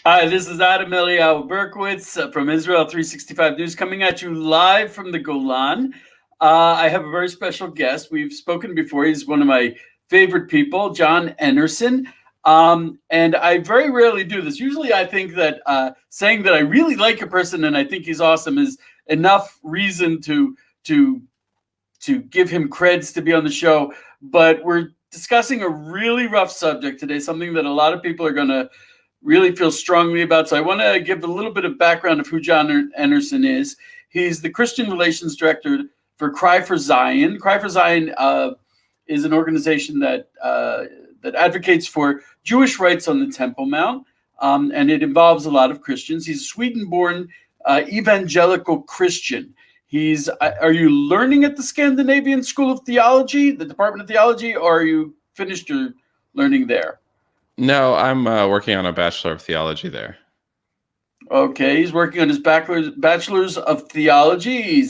Hi, this is Adam Eliyahu Berkowitz from Israel 365 News, coming at you live from the Golan. I have a very special guest. We've spoken before. He's one of my favorite people, John Enarson. And I very rarely do this. Usually I think that saying that I really like a person and I think he's awesome is enough reason to give him creds to be on the show. But we're discussing a really rough subject today, something that a lot of people are going to really feel strongly about. So I want to give a little bit of background of who John Enarson is. He's the Christian Relations Director for Cry for Zion. Cry for Zion is an organization that advocates for Jewish rights on the Temple Mount, and it involves a lot of Christians. He's a Sweden-born evangelical Christian. Are you learning at the Scandinavian School of Theology, the Department of Theology, or are you finished your learning there? No, I'm working on a Bachelor of Theology there. Okay, he's working on his Bachelor's of Theology. He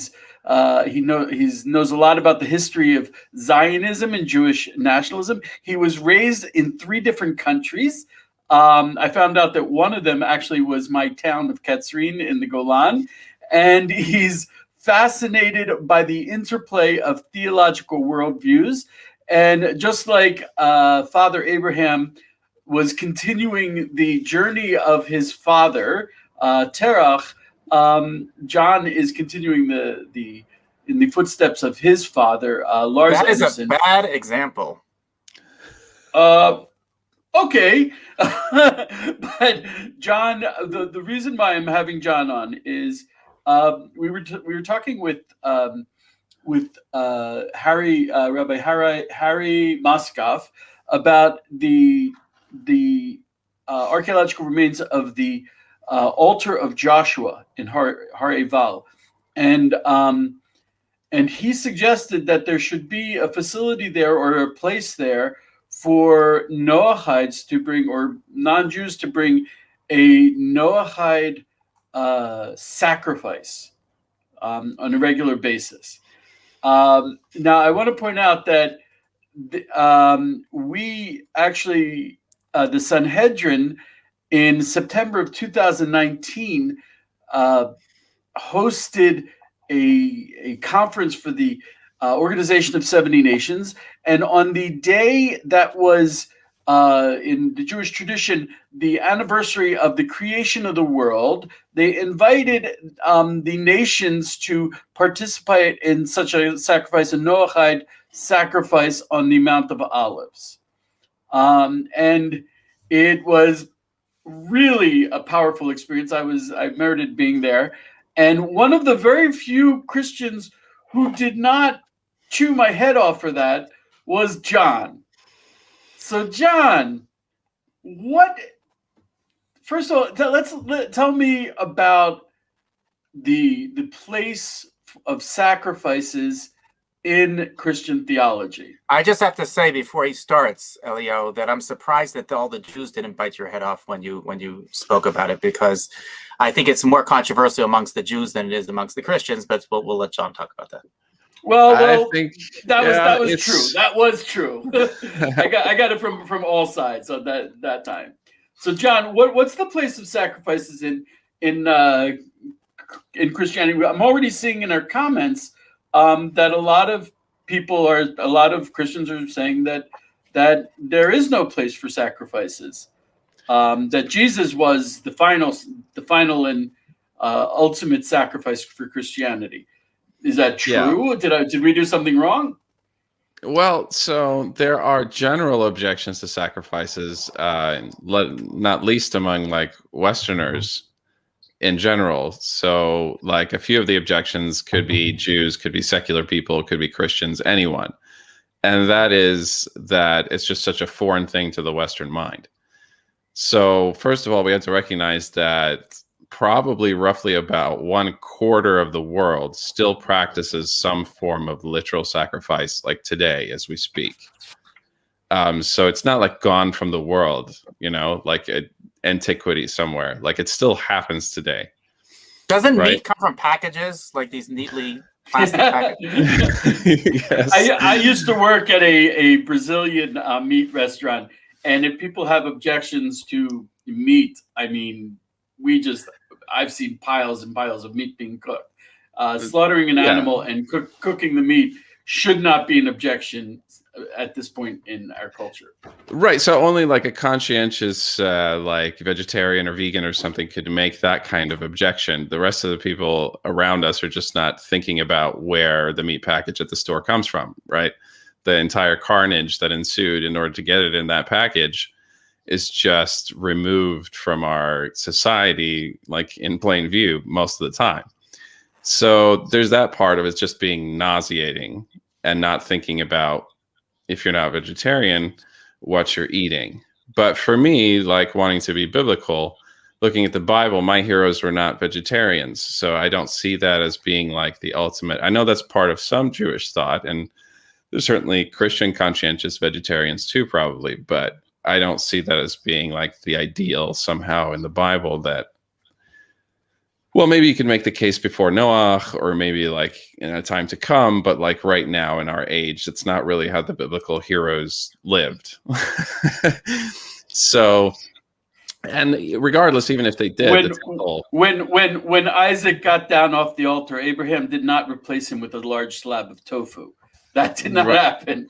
knows a lot about the history of Zionism and Jewish nationalism. He was raised in 3 different countries. I found out that one of them actually was my town of Katzrin in the Golan, and he's fascinated by the interplay of theological worldviews. And just like Father Abraham was continuing the journey of his father, Terach, John is continuing in the footsteps of his father, Lars That is Enarson. a bad example. Okay. But John, the reason why I'm having John on is we were talking with Rabbi Harry Moskoff about the archaeological remains of the altar of Joshua in Har Eval, and he suggested that there should be a facility there or a place there for Noahides to bring, or non-Jews to bring, a Noahide sacrifice on a regular basis. Now, I want to point out that we actually, the Sanhedrin in September of 2019 hosted a conference for the Organization of 70 Nations. And on the day that was, in the Jewish tradition, the anniversary of the creation of the world, they invited the nations to participate in such a sacrifice, a Noahide sacrifice on the Mount of Olives. And it was really a powerful experience. I merited being there. And one of the very few Christians who did not chew my head off for that was John. So John, first of all, tell me about the place of sacrifices in Christian theology. I just have to say before he starts, Elio, that I'm surprised that all the Jews didn't bite your head off when you spoke about it, because I think it's more controversial amongst the Jews than it is amongst the Christians. But we'll let John talk about that. Well, I think that was true. That was true. I got it from all sides on that time. So, John, what's the place of sacrifices in Christianity? I'm already seeing in our comments that a lot of Christians are saying that there is no place for sacrifices. That Jesus was the final and ultimate sacrifice for Christianity. Is that true? Yeah. Did we do something wrong? Well, so there are general objections to sacrifices, not least among like Westerners in general. So like a few of the objections could be Jews, could be secular people, could be Christians, anyone. And that is that it's just such a foreign thing to the Western mind. So first of all, we have to recognize that probably roughly about 1/4 of the world still practices some form of literal sacrifice, like today as we speak. So it's not like gone from the world, like antiquity somewhere. Like it still happens today. Doesn't meat come from packages, like these neatly plastic packages? Yes. I used to work at a Brazilian meat restaurant, and if people have objections to meat, I mean, I've seen piles and piles of meat being cooked. Slaughtering an animal and cooking the meat should not be an objection at this point in our culture. Right. So only like a conscientious, like vegetarian or vegan or something could make that kind of objection. The rest of the people around us are just not thinking about where the meat package at the store comes from, right? The entire carnage that ensued in order to get it in that package is just removed from our society, like in plain view most of the time. So there's that part of it just being nauseating and not thinking about, if you're not vegetarian, what you're eating. But for me, like wanting to be biblical, looking at the Bible, my heroes were not vegetarians. So I don't see that as being like the ultimate. I know that's part of some Jewish thought, and there's certainly Christian conscientious vegetarians too, probably, but I don't see that as being like the ideal somehow in the Bible that, well, maybe you could make the case before Noah or maybe like in a time to come, but like right now in our age, it's not really how the biblical heroes lived. So, and regardless, even if they did, when Isaac got down off the altar, Abraham did not replace him with a large slab of tofu. That did not happen.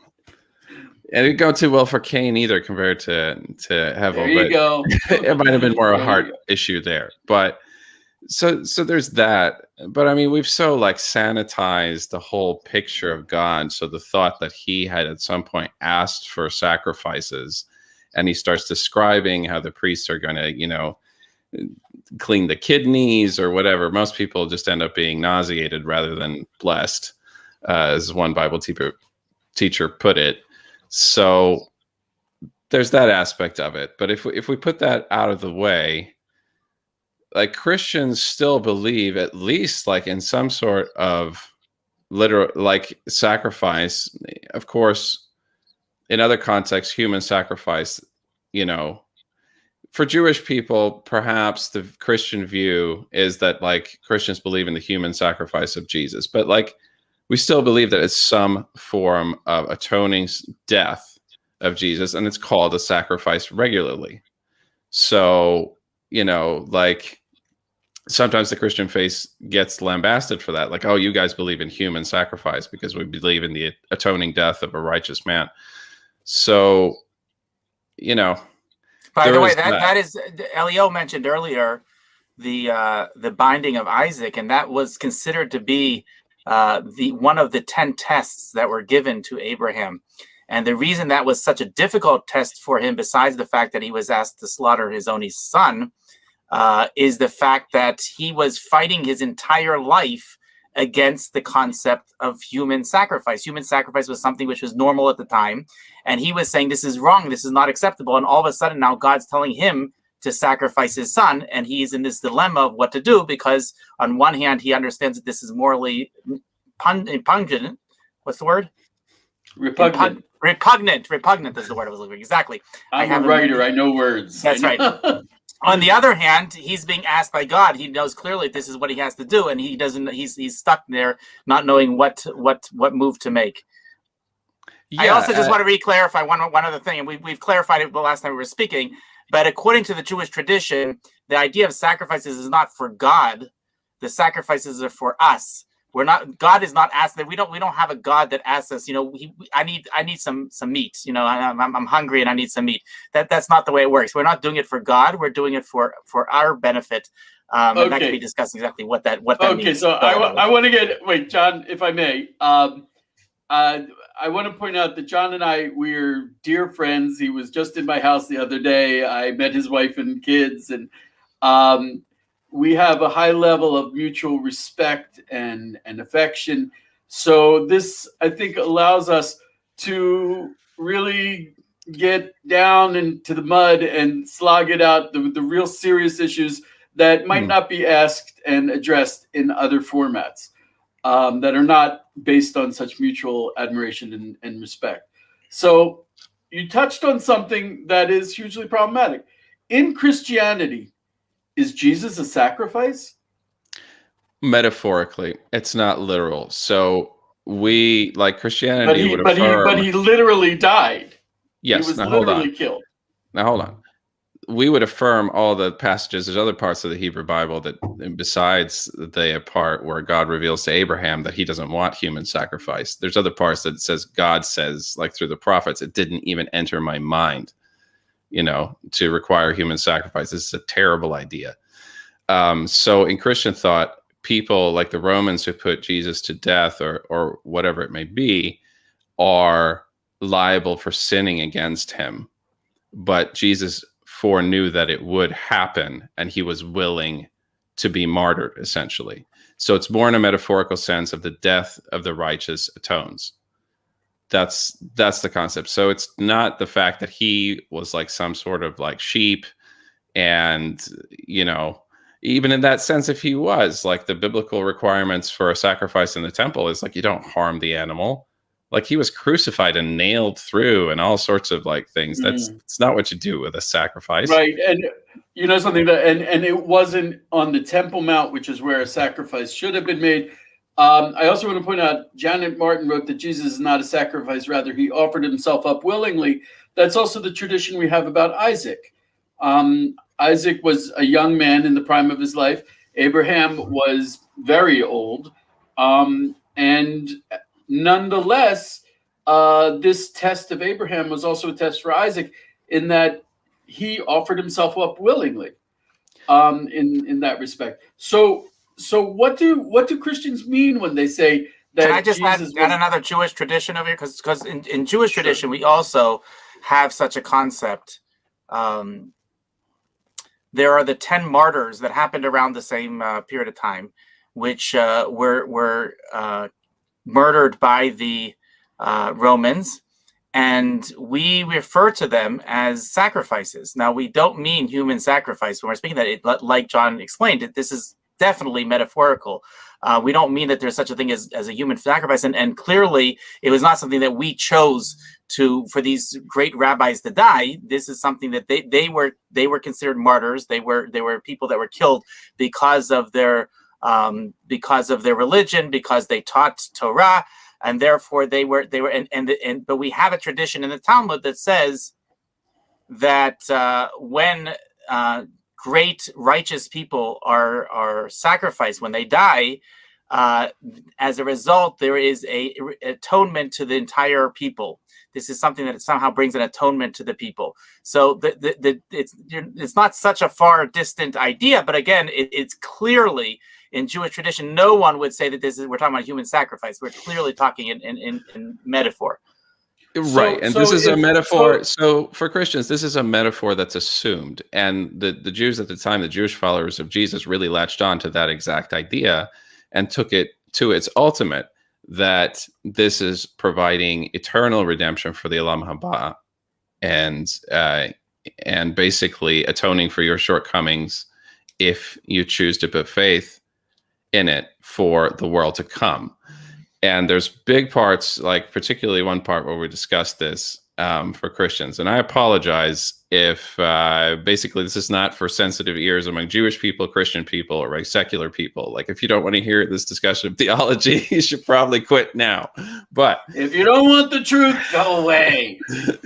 And it didn't go too well for Cain either compared to Hevel. There you go. It might have been more a heart issue there, but so there's that. But I mean, we've so like sanitized the whole picture of God. So the thought that he had at some point asked for sacrifices, and he starts describing how the priests are going to, you know, clean the kidneys or whatever. Most people just end up being nauseated rather than blessed, as one Bible teacher put it. So there's that aspect of it. But if we put that out of the way, like Christians still believe, at least like in some sort of literal like sacrifice. Of course, in other contexts, human sacrifice, you know, for Jewish people, perhaps the Christian view is that like Christians believe in the human sacrifice of Jesus, but like we still believe that it's some form of atoning death of Jesus, and it's called a sacrifice regularly. So, you know, like sometimes the Christian faith gets lambasted for that. Like, oh, you guys believe in human sacrifice because we believe in the atoning death of a righteous man. So, you know. By the way, that is, Elio mentioned earlier the binding of Isaac, and that was considered to be the one of the 10 tests that were given to Abraham. And the reason that was such a difficult test for him, besides the fact that he was asked to slaughter his only son, is the fact that he was fighting his entire life against the concept of human sacrifice. Human sacrifice was something which was normal at the time. And he was saying, this is wrong, this is not acceptable. And all of a sudden now God's telling him to sacrifice his son. And he's in this dilemma of what to do, because on one hand, he understands that this is morally pungent. What's the word? Repugnant. Repugnant is the word I was looking for. Exactly. I'm a writer. I know words. That's right. On the other hand, he's being asked by God. He knows clearly this is what he has to do, and he doesn't. He's stuck there, not knowing what move to make. Yeah, I also just want to re-clarify one other thing, and we've clarified it the last time we were speaking. But according to the Jewish tradition, the idea of sacrifices is not for God. The sacrifices are for us. We're not. God is not asking. We don't have a God that asks us. You know, I need some meat. You know, I'm hungry and I need some meat. That's not the way it works. We're not doing it for God. We're doing it for our benefit. Okay. And that can be discussed exactly what that means. Okay, so I want to wait, John, if I may. I want to point out that John and we're dear friends. He was just in my house the other day. I met his wife and kids, and we have a high level of mutual respect and affection. So this, I think, allows us to really get down into the mud and slog it out, the real serious issues that might not be asked and addressed in other formats that are not based on such mutual admiration and respect. So you touched on something that is hugely problematic. In Christianity, is Jesus a sacrifice? Metaphorically, it's not literal. So we, like Christianity, but he literally died. Yes. He was literally killed. Now hold on. we would affirm all the passages. There's other parts of the Hebrew Bible that, besides the part where God reveals to Abraham that he doesn't want human sacrifice, there's other parts that says God says, like through the prophets, it didn't even enter my mind, to require human sacrifice. This is a terrible idea. So in Christian thought, people like the Romans who put Jesus to death or whatever it may be are liable for sinning against him. But Jesus foreknew that it would happen, and he was willing to be martyred, essentially. So it's more in a metaphorical sense of the death of the righteous atones. That's the concept. So it's not the fact that he was like some sort of like sheep, and even in that sense, if he was, like, the biblical requirements for a sacrifice in the temple is like you don't harm the animal. Like, he was crucified and nailed through and all sorts of like things. It's not what you do with a sacrifice. Right. And something that, and it wasn't on the Temple Mount, which is where a sacrifice should have been made. I also want to point out, Janet Martin wrote that Jesus is not a sacrifice, rather he offered himself up willingly. That's also the tradition we have about Isaac. Isaac was a young man in the prime of his life. Abraham was very old. And nonetheless, this test of Abraham was also a test for Isaac, in that he offered himself up willingly, in that respect. So what do Christians mean when they say that? Can I just add another Jewish tradition over here? Because in Jewish tradition, we also have such a concept. There are the 10 martyrs that happened around the same period of time, which were murdered by the Romans, and we refer to them as sacrifices. Now, we don't mean human sacrifice when we're speaking that. Like John explained, this is definitely metaphorical. We don't mean that there's such a thing as a human sacrifice, and clearly it was not something that we chose for these great rabbis to die. This is something that they were considered martyrs. They were people that were killed because of their religion, because they taught Torah, and therefore they were but we have a tradition in the Talmud that says that when great righteous people are sacrificed, when they die, as a result, there is a atonement to the entire people. This is something that somehow brings an atonement to the people. So it's not such a far distant idea, but again, it's clearly in Jewish tradition. No one would say that we're talking about human sacrifice. We're clearly talking in metaphor. Right. And this is a metaphor. So for Christians, this is a metaphor that's assumed. And the Jews at the time, the Jewish followers of Jesus, really latched on to that exact idea and took it to its ultimate, that this is providing eternal redemption for the Olam Haba, and basically atoning for your shortcomings if you choose to put faith in it for the world to come. And there's big parts, like particularly one part where we discussed this for Christians. And I apologize if basically this is not for sensitive ears among Jewish people, Christian people, or like secular people. Like, if you don't want to hear this discussion of theology, you should probably quit now. But if you don't want the truth, go away. Turn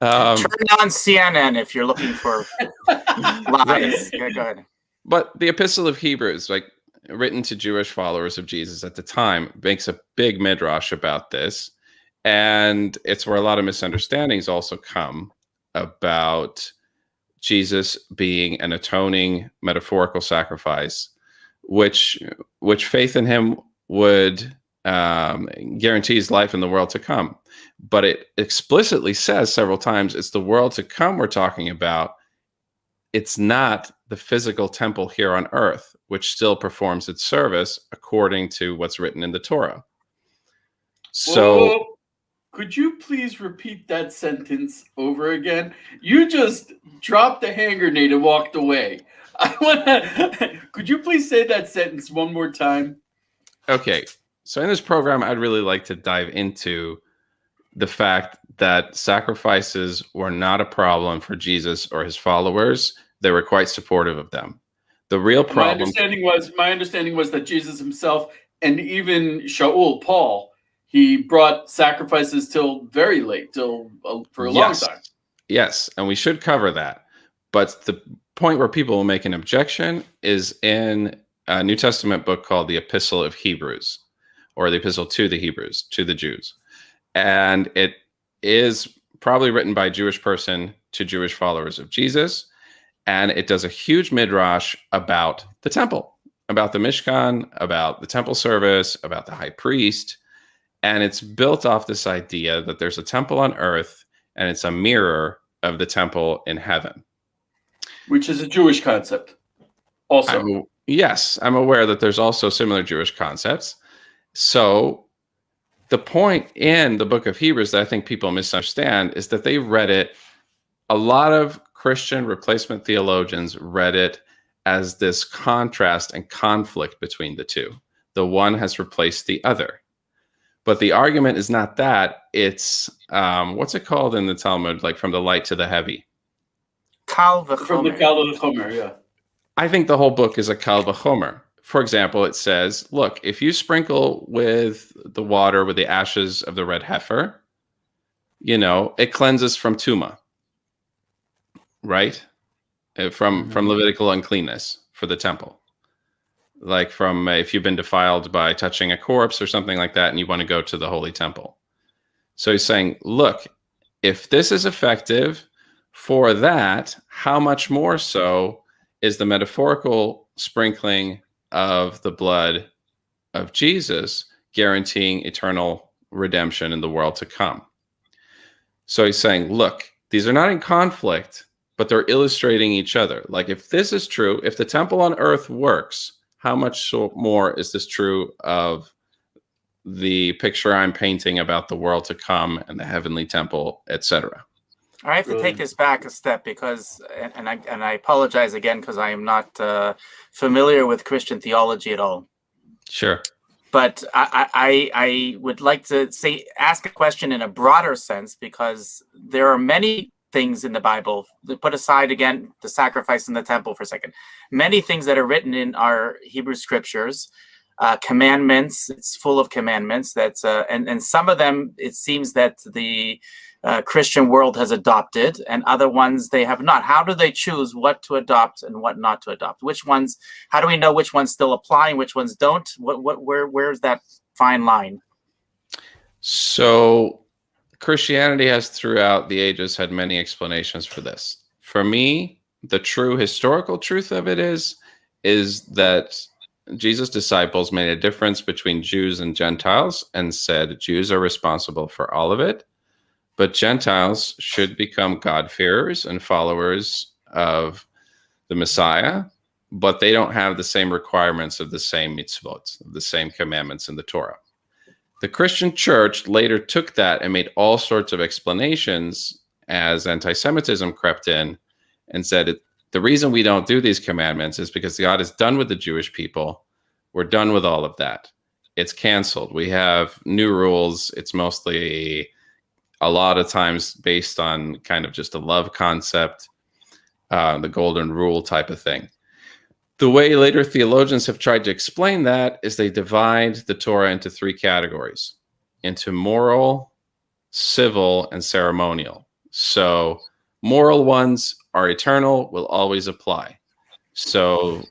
on CNN if you're looking for lies. Yeah, go ahead. But the Epistle of Hebrews, like, written to Jewish followers of Jesus at the time, makes a big midrash about this. And it's where a lot of misunderstandings also come about Jesus being an atoning metaphorical sacrifice, which faith in him would guarantee his life in the world to come. But it explicitly says several times it's the world to come we're talking about. It's not the physical temple here on earth, which still performs its service according to what's written in the Torah. So, could you please repeat that sentence over again? You just dropped the hand grenade and walked away. Could you please say that sentence one more time? Okay. So in this program, I'd really like to dive into the fact that sacrifices were not a problem for Jesus or his followers. They were quite supportive of them. The real problem. My understanding was that Jesus himself, and even Shaul, Paul, he brought sacrifices till very late, for a long time. Yes, and we should cover that. But the point where people will make an objection is in a New Testament book called the Epistle of Hebrews, or the Epistle to the Hebrews, to the Jews. And it is probably written by a Jewish person to Jewish followers of Jesus. And it does a huge midrash about the temple, about the Mishkan, about the temple service, about the high priest. And it's built off this idea that there's a temple on earth and it's a mirror of the temple in heaven. Which is a Jewish concept also. Yes, I'm aware that there's also similar Jewish concepts. So the point in the book of Hebrews that I think people misunderstand is that they read it, a lot of Christian replacement theologians read it as this contrast and conflict between the two. The one has replaced the other. But the argument is not that. It's, what's it called in the Talmud, like from the light to the heavy? Kal v'chomer. From the Kal v'chomer, yeah. I think the whole book is a Kal v'chomer. For example, it says, look, if you sprinkle with the water with the ashes of the red heifer, it cleanses from tuma, right? From Levitical uncleanness for the temple. Like from if you've been defiled by touching a corpse or something like that, and you want to go to the holy temple. So he's saying, look, if this is effective for that, how much more so is the metaphorical sprinkling of the blood of Jesus guaranteeing eternal redemption in the world to come? So he's saying, look, these are not in conflict, but they're illustrating each other. Like if this is true, if the temple on earth works, how much more is this true of the picture I'm painting about the world to come and the heavenly temple, etc.? I have to take this back a step because, and I apologize again because I am not familiar with Christian theology at all. Sure. But I would like to ask a question in a broader sense, because there are many things in the Bible, put aside again the sacrifice in the temple for a second, many things that are written in our Hebrew scriptures, commandments, it's full of commandments, that's and some of them it seems that the Christian world has adopted, and other ones they have not. How do they choose what to adopt and what not to adopt? Which ones, how do we know which ones still apply and which ones don't? Where's that fine line? So Christianity has throughout the ages had many explanations for this. For me, the true historical truth of it is that Jesus' disciples made a difference between Jews and Gentiles and said Jews are responsible for all of it, but Gentiles should become God-fearers and followers of the Messiah, but they don't have the same requirements of the same mitzvot, of the same commandments in the Torah. The Christian church later took that and made all sorts of explanations as anti-Semitism crept in and said, the reason we don't do these commandments is because God is done with the Jewish people. We're done with all of that. It's canceled. We have new rules. It's mostly a lot of times based on kind of just a love concept, the golden rule type of thing. The way later theologians have tried to explain that is they divide the Torah into three categories, into moral, civil, and ceremonial. So moral ones are eternal, will always apply. So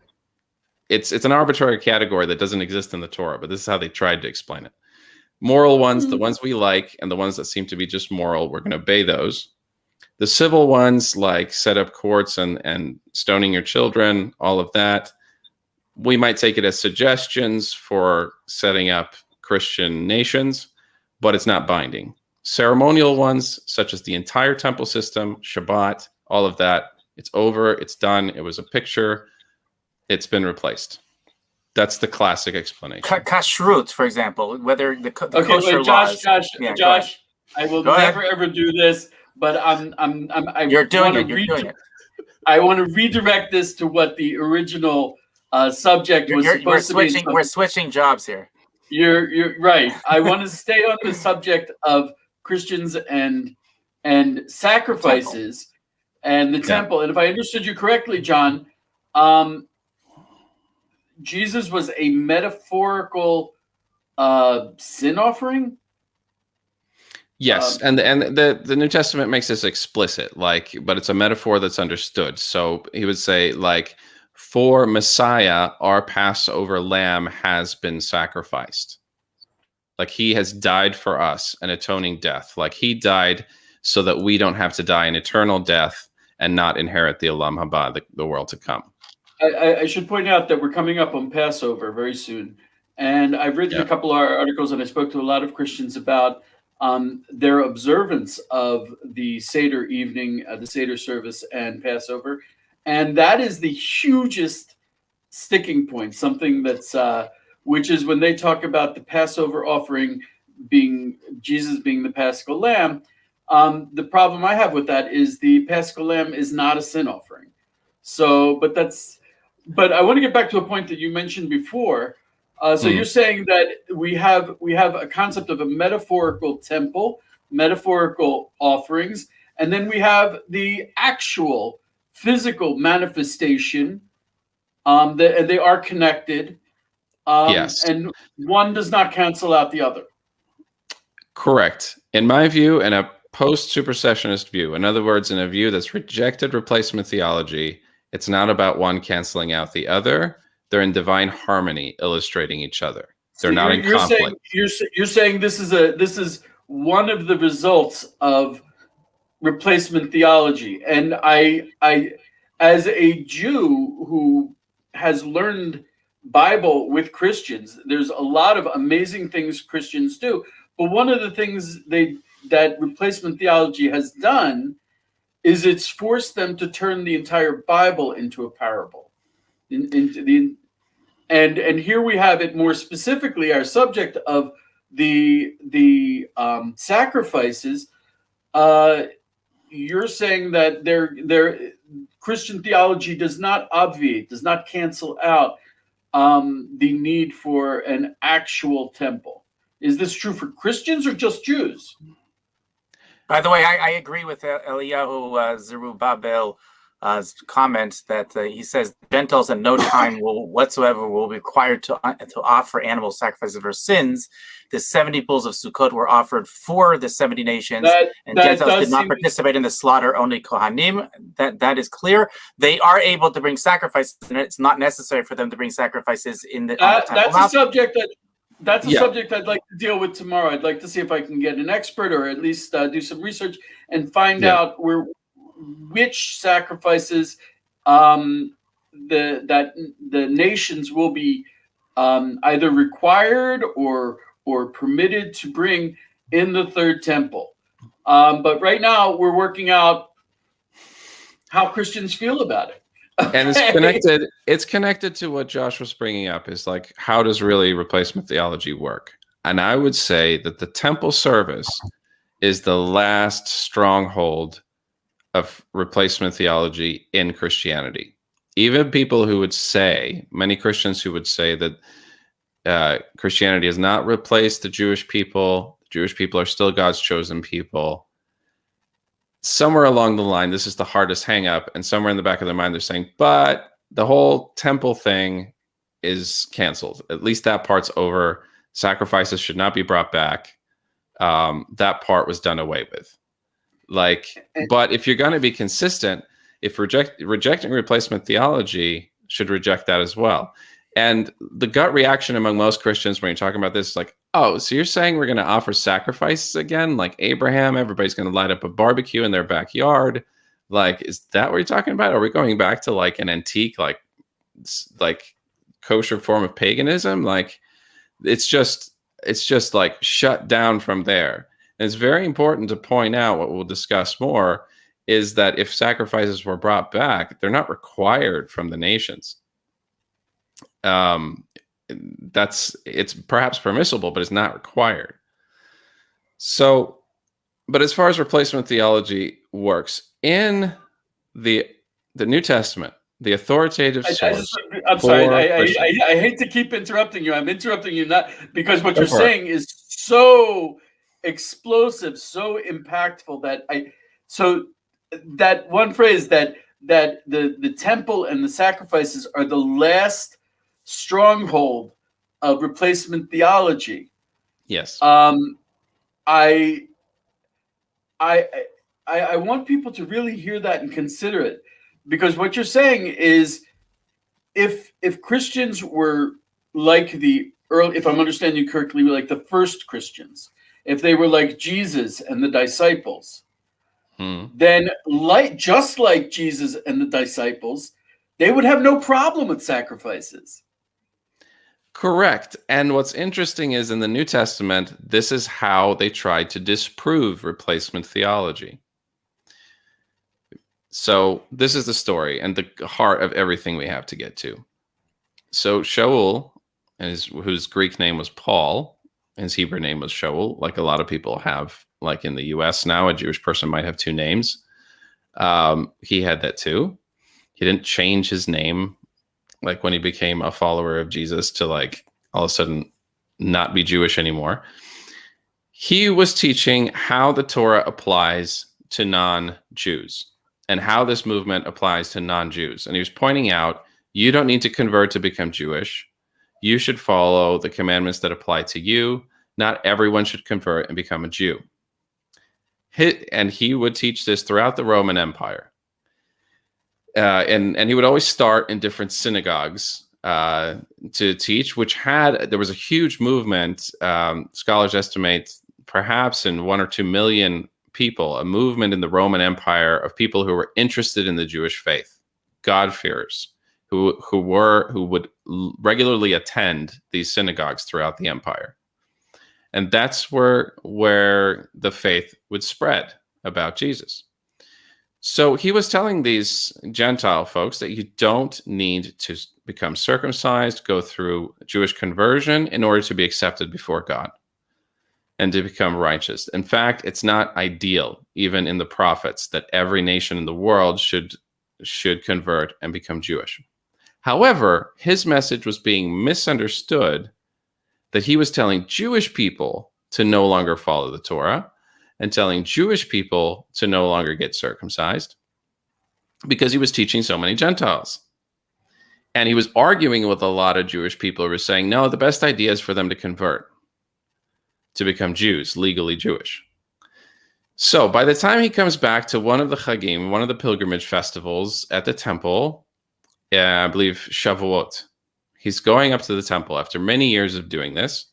it's an arbitrary category that doesn't exist in the Torah, but this is how they tried to explain it. Moral ones, the ones we like, and the ones that seem to be just moral, we're going to obey those. The civil ones, like set up courts and stoning your children, all of that, we might take it as suggestions for setting up Christian nations, but it's not binding. Ceremonial ones, such as the entire temple system, Shabbat, all of that, it's over, it's done, it was a picture, it's been replaced. That's the classic explanation. Kashrut, for example, whether the Okay, kosher wait, Josh, laws. Josh, I will never ever do this. But You're doing it. I want to redirect this to what the original subject was supposed to be. We're switching jobs here. You're right. I want to stay on the subject of Christians and sacrifices and the temple. And if I understood you correctly, John, Jesus was a metaphorical sin offering. Yes, and the New Testament makes this explicit, like, but it's a metaphor that's understood. So he would say, like, for Messiah, our Passover lamb has been sacrificed. Like, he has died for us, an atoning death. Like, he died so that we don't have to die an eternal death and not inherit the Olam Haba, the world to come. I should point out that we're coming up on Passover very soon. And I've written a couple of articles, and I spoke to a lot of Christians about their observance of the Seder evening, the Seder service, and Passover. And that is the hugest sticking point, something that's, which is when they talk about the Passover offering being Jesus being the Paschal Lamb. The problem I have with that is the Paschal Lamb is not a sin offering. So, but I want to get back to a point that you mentioned before. So you're saying that we have a concept of a metaphorical temple, metaphorical offerings, and then we have the actual physical manifestation. And they are connected. Yes, and one does not cancel out the other. Correct. In my view, and a post-supersessionist view, in other words, in a view that's rejected replacement theology, it's not about one canceling out the other. They're in divine harmony, illustrating each other. They're not in conflict. You're saying this is one of the results of replacement theology. And I as a Jew who has learned Bible with Christians, there's a lot of amazing things Christians do. But one of the things that replacement theology has done is it's forced them to turn the entire Bible into a parable. And here we have it more specifically, our subject of the sacrifices. You're saying that their Christian theology does not obviate, does not cancel out the need for an actual temple. Is this true for Christians or just Jews? By the way, I agree with Eliyahu Zerubbabel's comment that he says Gentiles at no time whatsoever will be required to offer animal sacrifices for sins. The 70 bulls of Sukkot were offered for the 70 nations, and Gentiles did not participate in the slaughter, only Kohanim. That is clear. They are able to bring sacrifices, and it's not necessary for them to bring sacrifices in the temple. That's a subject I'd like to deal with tomorrow. I'd like to see if I can get an expert or at least do some research and find out which sacrifices that the nations will be either required or permitted to bring in the third temple. But right now we're working out how Christians feel about it. Okay. And it's connected to what Josh was bringing up, is like, how does really replacement theology work? And I would say that the temple service is the last stronghold of replacement theology in Christianity. Even people who would say, many Christians who would say that Christianity has not replaced the Jewish people are still God's chosen people. Somewhere along the line, this is the hardest hang up, and somewhere in the back of their mind, they're saying, but the whole temple thing is canceled. At least that part's over. Sacrifices should not be brought back. That part was done away with. But if you're going to be consistent, if rejecting replacement theology should reject that as well. And the gut reaction among most Christians when you're talking about this is like, oh, so you're saying we're going to offer sacrifices again? Like Abraham, everybody's going to light up a barbecue in their backyard. Like, is that what you're talking about? Are we going back to like an antique, like kosher form of paganism? Like, it's just like shut down from there. And it's very important to point out, what we'll discuss more, is that if sacrifices were brought back, they're not required from the nations. It's perhaps permissible, but it's not required. So, but as far as replacement theology works in the New Testament, the authoritative source. I'm sorry. I hate to keep interrupting you. I'm interrupting you not because what you're saying is so explosive, so impactful that one phrase that the temple and the sacrifices are the last stronghold of replacement theology. Yes. I I, I want people to really hear that and consider it, because what you're saying is, if Christians were like the early, if I'm understanding you correctly, like the first Christians, if they were like Jesus and the disciples, then just like Jesus and the disciples, they would have no problem with sacrifices. Correct. And what's interesting is in the New Testament, this is how they tried to disprove replacement theology. So this is the story and the heart of everything we have to get to. So Shaul, whose Greek name was Paul, his Hebrew name was Shaul, like a lot of people have, like in the US now, a Jewish person might have two names. He had that too. He didn't change his name like when he became a follower of Jesus to like all of a sudden not be Jewish anymore. He was teaching how the Torah applies to non-Jews and how this movement applies to non-Jews. And he was pointing out, you don't need to convert to become Jewish. You should follow the commandments that apply to you. Not everyone should convert and become a Jew. And he would teach this throughout the Roman Empire. And he would always start in different synagogues to teach, there was a huge movement. Scholars estimate perhaps in 1 or 2 million people, a movement in the Roman Empire of people who were interested in the Jewish faith, God-fearers, who would regularly attend these synagogues throughout the empire. And that's where the faith would spread about Jesus. So he was telling these Gentile folks that you don't need to become circumcised, go through Jewish conversion in order to be accepted before God and to become righteous. In fact, it's not ideal, even in the prophets, that every nation in the world should convert and become Jewish. However, his message was being misunderstood, that he was telling Jewish people to no longer follow the Torah and telling Jewish people to no longer get circumcised because he was teaching so many Gentiles. And he was arguing with a lot of Jewish people who were saying, no, the best idea is for them to convert, to become Jews, legally Jewish. So by the time he comes back to one of the Chagim, one of the pilgrimage festivals at the temple, I believe Shavuot, he's going up to the temple after many years of doing this.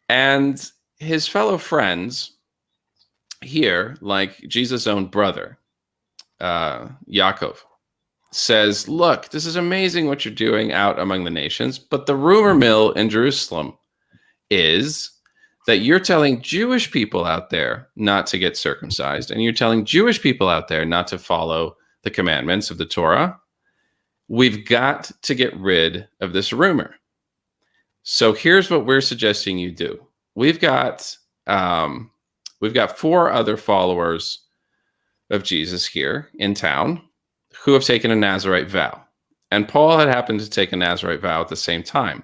And his fellow friends here, like Jesus' own brother, Yaakov, says, look, this is amazing what you're doing out among the nations, but the rumor mill in Jerusalem is that you're telling Jewish people out there not to get circumcised, and you're telling Jewish people out there not to follow the commandments of the Torah. We've got to get rid of this rumor. So here's what we're suggesting you do. We've got 4 other followers of Jesus here in town who have taken a Nazirite vow. And Paul had happened to take a Nazirite vow at the same time.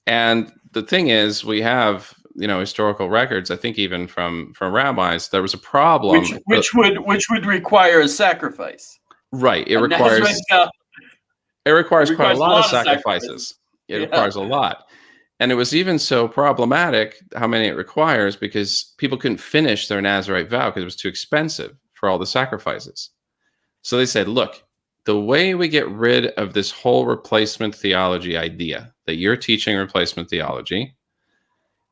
And the thing is, we have, historical records, I think even from rabbis, there was a problem. Which would require a sacrifice. Right. It requires quite a lot of sacrifices. It requires a lot. And it was even so problematic how many it requires because people couldn't finish their Nazirite vow because it was too expensive for all the sacrifices. So they said, look, the way we get rid of this whole replacement theology idea that you're teaching replacement theology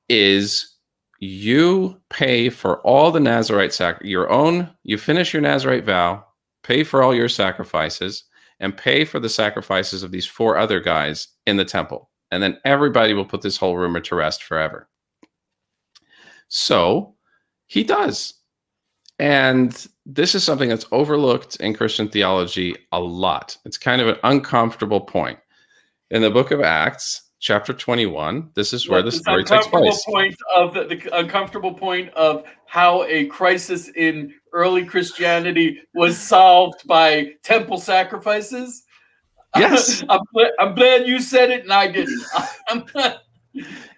is you pay for all the Nazirite you finish your Nazirite vow, pay for all your sacrifices, and pay for the sacrifices of these 4 other guys in the temple. And then everybody will put this whole rumor to rest forever. So he does. And this is something that's overlooked in Christian theology a lot. It's kind of an uncomfortable point. In the book of Acts, chapter 21, this is where the story takes place. The uncomfortable point of how a crisis in early Christianity was solved by temple sacrifices. Yes. I'm glad you said it and I didn't.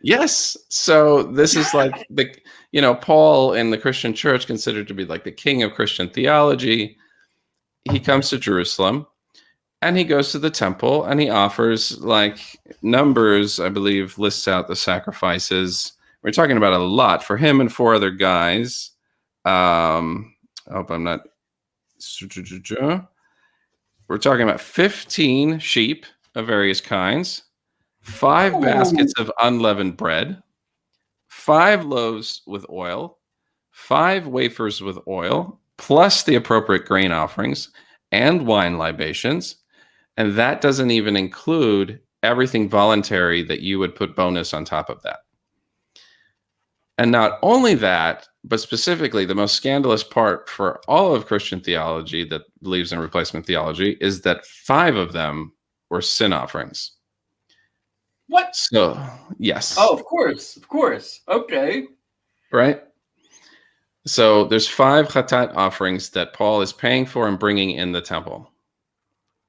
Yes. So this is like Paul in the Christian church considered to be like the king of Christian theology. He comes to Jerusalem and he goes to the temple and he offers, like, Numbers, I believe, lists out the sacrifices. We're talking about a lot for him and 4 other guys. I hope I'm not. We're talking about 15 sheep of various kinds, 5 baskets of unleavened bread, 5 loaves with oil, 5 wafers with oil, plus the appropriate grain offerings and wine libations. And that doesn't even include everything voluntary that you would put bonus on top of that. And not only that, but specifically the most scandalous part for all of Christian theology that believes in replacement theology is that 5 of them were sin offerings. What? So, yes. Oh, of course. Okay. Right? So there's 5 chatat offerings that Paul is paying for and bringing in the temple.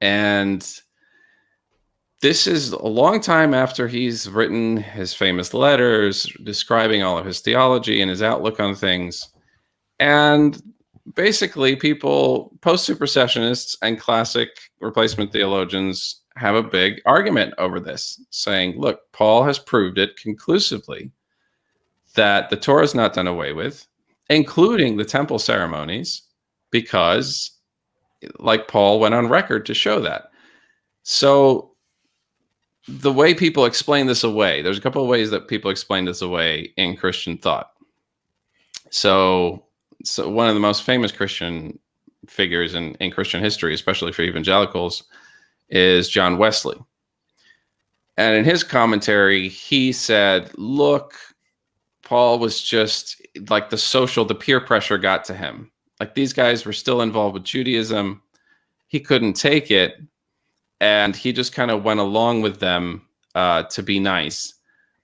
And this is a long time after he's written his famous letters describing all of his theology and his outlook on things. And basically, people, post-supersessionists and classic replacement theologians, have a big argument over this, saying, look, Paul has proved it conclusively that the Torah is not done away with, including the temple ceremonies, because, like, Paul went on record to show that. So the way people explain this away, there's a couple of ways that people explain this away in Christian thought. So one of the most famous Christian figures in Christian history, especially for evangelicals, is John Wesley. And in his commentary, he said, look, Paul was just like the peer pressure got to him. Like, these guys were still involved with Judaism. He couldn't take it. And he just kind of went along with them to be nice.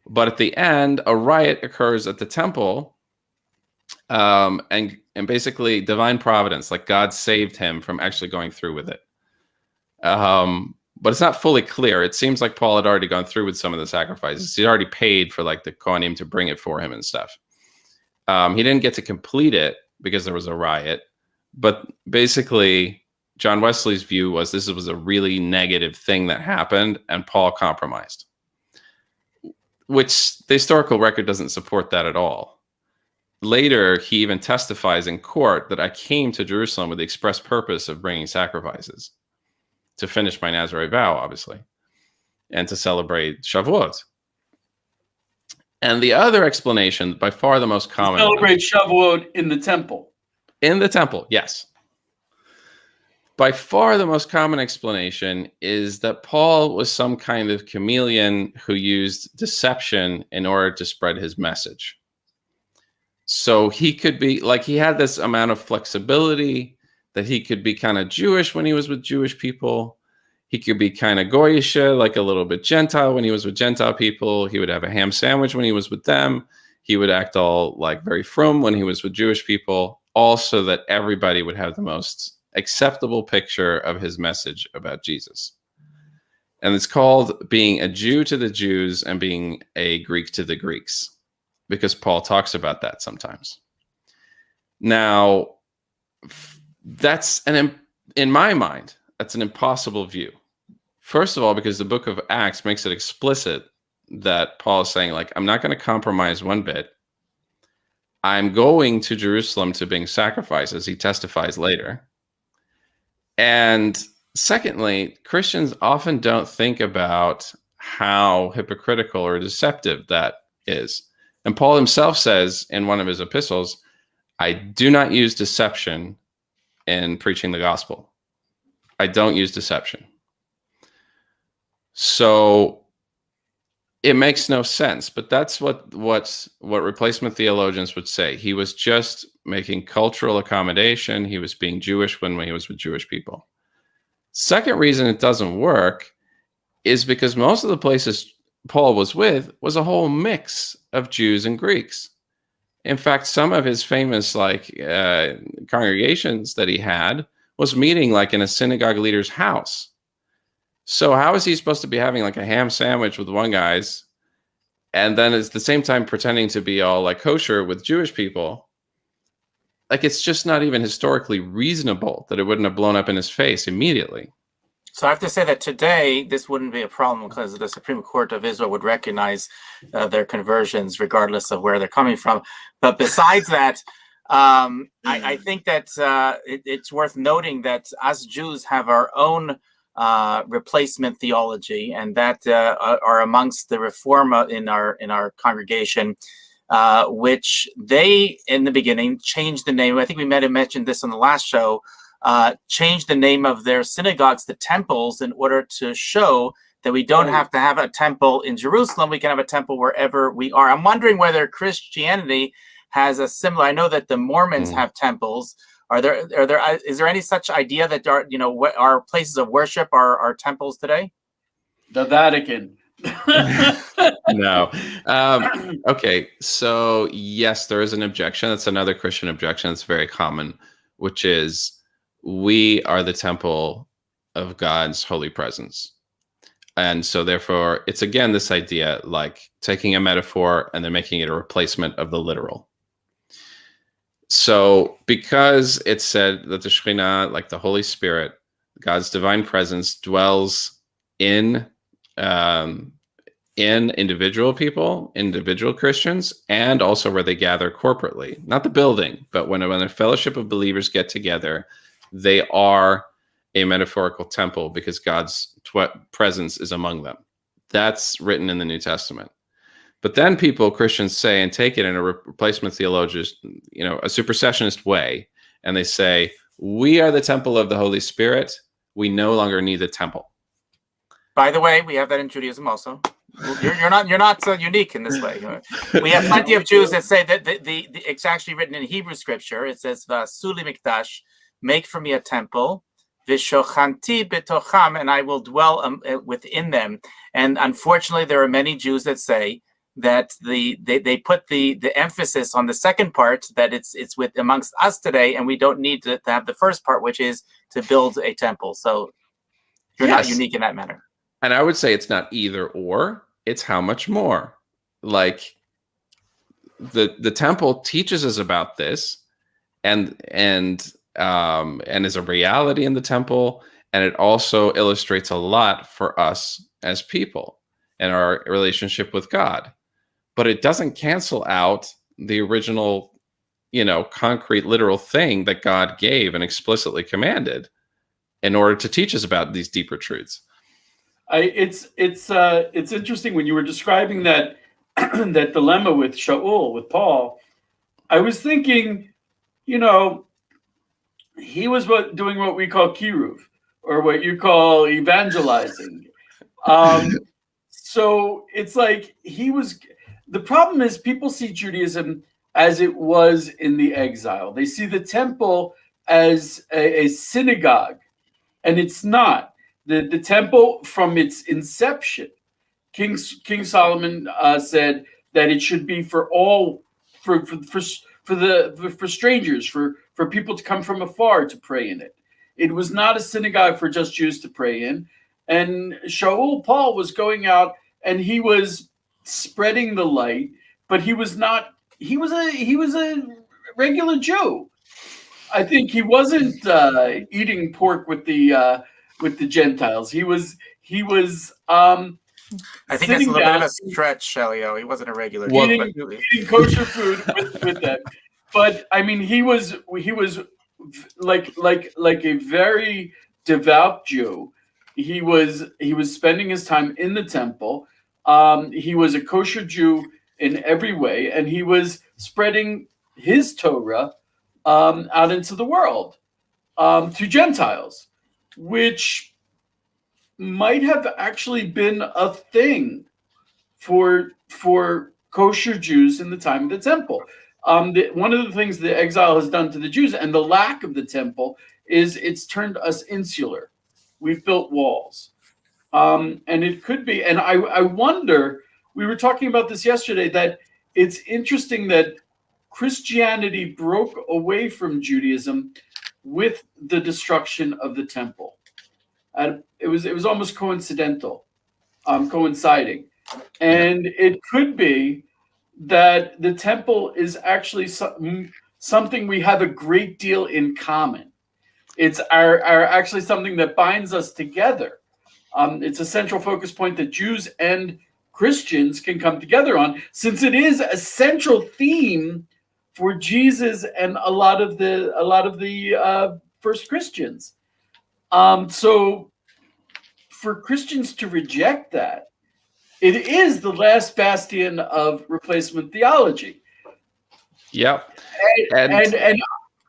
But at the end, a riot occurs at the temple. And basically divine providence, like God saved him from actually going through with it. But it's not fully clear. It seems like Paul had already gone through with some of the sacrifices. He'd already paid for like the Kohanim to bring it for him and stuff. He didn't get to complete it because there was a riot. But basically, John Wesley's view was this was a really negative thing that happened, and Paul compromised, which the historical record doesn't support that at all. Later, he even testifies in court that I came to Jerusalem with the express purpose of bringing sacrifices to finish my Nazarite vow, obviously, and to celebrate Shavuot. And the other explanation, by far the most common, celebrate Shavuot in the temple. In the temple, yes. By far the most common explanation is that Paul was some kind of chameleon who used deception in order to spread his message. So he could be like, he had this amount of flexibility that he could be kind of Jewish when he was with Jewish people. He could be kind of Goyish, like a little bit Gentile when he was with Gentile people. He would have a ham sandwich when he was with them. He would act all like very frum when he was with Jewish people, also that everybody would have the most acceptable picture of his message about Jesus. And it's called being a Jew to the Jews and being a Greek to the Greeks, because Paul talks about that sometimes. Now, that's in my mind, that's an impossible view. First of all, because the book of Acts makes it explicit that Paul is saying, like, I'm not going to compromise one bit. I'm going to Jerusalem to bring sacrifices. He testifies later. And secondly, Christians often don't think about how hypocritical or deceptive that is. And Paul himself says in one of his epistles, I do not use deception in preaching the gospel. I don't use deception. So it makes no sense, but that's what replacement theologians would say. He was just making cultural accommodation. He was being Jewish when he was with Jewish people. Second reason it doesn't work is because most of the places Paul was with was a whole mix of Jews and Greeks. In fact, some of his famous congregations that he had was meeting like in a synagogue leader's house. So how is he supposed to be having like a ham sandwich with one guy's and then at the same time pretending to be all like kosher with Jewish people? Like, it's just not even historically reasonable that it wouldn't have blown up in his face immediately. So I have to say that today, this wouldn't be a problem because the Supreme Court of Israel would recognize their conversions regardless of where they're coming from. But besides that, I think that it's worth noting that us Jews have our own replacement theology, and that are amongst the Reform in our congregation, which they in the beginning changed the name. I think we might have mentioned this on the last show. Changed the name of their synagogues to temples in order to show that we don't have to have a temple in Jerusalem. We can have a temple wherever we are. I'm wondering whether Christianity has a similar. I know that the Mormons have temples. Is there any such idea that what our places of worship are temples today? The Vatican. No. Okay. So yes, there is an objection. That's another Christian objection. That's very common, which is we are the temple of God's holy presence. And so therefore, it's again this idea like taking a metaphor and then making it a replacement of the literal. So because it's said that the Shekhinah, like the Holy Spirit, God's divine presence, dwells in individual people, individual Christians, and also where they gather corporately. Not the building, but when a fellowship of believers get together, they are a metaphorical temple because God's presence is among them. That's written in the New Testament. But then Christians say and take it in a replacement theologist, a supersessionist way, and they say, we are the temple of the Holy Spirit. We no longer need the temple. By the way, we have that in Judaism also. You're not so unique in this way. We have plenty of Jews that say that it's actually written in Hebrew scripture. It says, "Vasuli mikdash," make for me a temple, "V'shochanti betocham," and I will dwell within them. And unfortunately, there are many Jews that say that they put the emphasis on the second part, that it's with amongst us today, and we don't need to have the first part, which is to build a temple. So you're not unique in that manner. And I would say it's not either or, it's how much more. Like the temple teaches us about this and is a reality in the temple, and it also illustrates a lot for us as people and our relationship with God. But it doesn't cancel out the original, concrete, literal thing that God gave and explicitly commanded in order to teach us about these deeper truths. It's interesting when you were describing that that dilemma with Shaul, with Paul. I was thinking, he was doing what we call kiruv, or what you call evangelizing. So it's like he was. The problem is people see Judaism as it was in the exile. They see the temple as a synagogue, and it's not. The temple from its inception, King Solomon said that it should be for all, for strangers, for people to come from afar to pray in it. It was not a synagogue for just Jews to pray in. And Shaul, Paul, was going out and he was spreading the light, but he was not. He was a regular Jew. I think he wasn't eating pork with the Gentiles. He was. I think that's a little bit of a stretch, Elio. He wasn't a regular eating kosher food with them. But I mean, he was like a very devout Jew. He was spending his time in the temple. He was a kosher Jew in every way, and he was spreading his Torah out into the world to Gentiles, which might have actually been a thing for kosher Jews in the time of the temple. One of the things the exile has done to the Jews and the lack of the temple is it's turned us insular. We've built walls. And it could be, and I wonder, we were talking about this yesterday, that it's interesting that Christianity broke away from Judaism with the destruction of the temple. It was almost coincidental, coinciding. And it could be that the temple is actually something we have a great deal in common. It's our actually something that binds us together. It's a central focus point that Jews and Christians can come together on, since it is a central theme for Jesus and a lot of the first Christians. So for Christians to reject that, it is the last bastion of replacement theology. Yep. And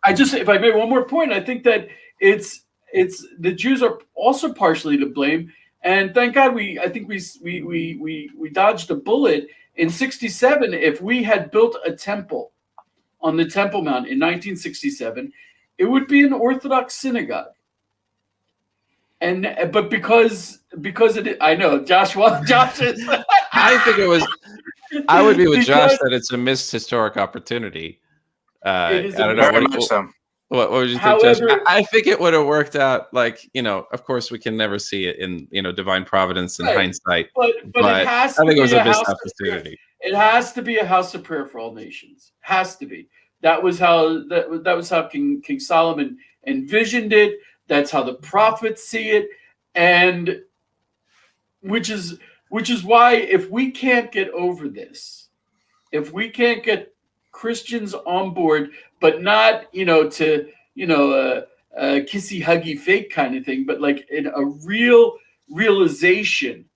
I just, if I made one more point, I think that it's the Jews are also partially to blame. And thank God I think we dodged a bullet. In 67, if we had built a temple on the Temple Mount in 1967, it would be an Orthodox synagogue. But because I know Josh is. I think it was. I would be with Josh that it's a missed historic opportunity. I don't know. What would you think, Josh? I think it would have worked out. Like, of course, we can never see it in divine providence and hindsight. But it has to I think be it was a missed opportunity. It has to be a house of prayer for all nations. Has to be. That was how King Solomon envisioned it. That's how the prophets see it, and which is why if we can't get over this, if we can't get Christians on board, but not to a kissy huggy fake kind of thing, but like in a real realization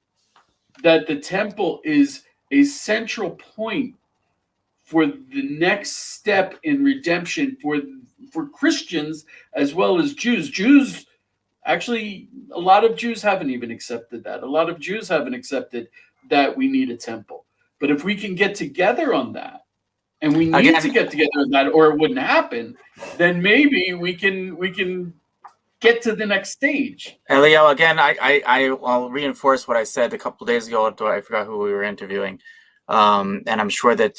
that the temple is a central point for the next step in redemption for Christians as well as Jews. Jews, actually, a lot of Jews haven't even accepted that. A lot of Jews haven't accepted that we need a temple. But if we can get together on that, and we need to get together on that, or it wouldn't happen, then maybe we can get to the next stage. Elio, again, I'll reinforce what I said a couple of days ago. I forgot who we were interviewing. And I'm sure that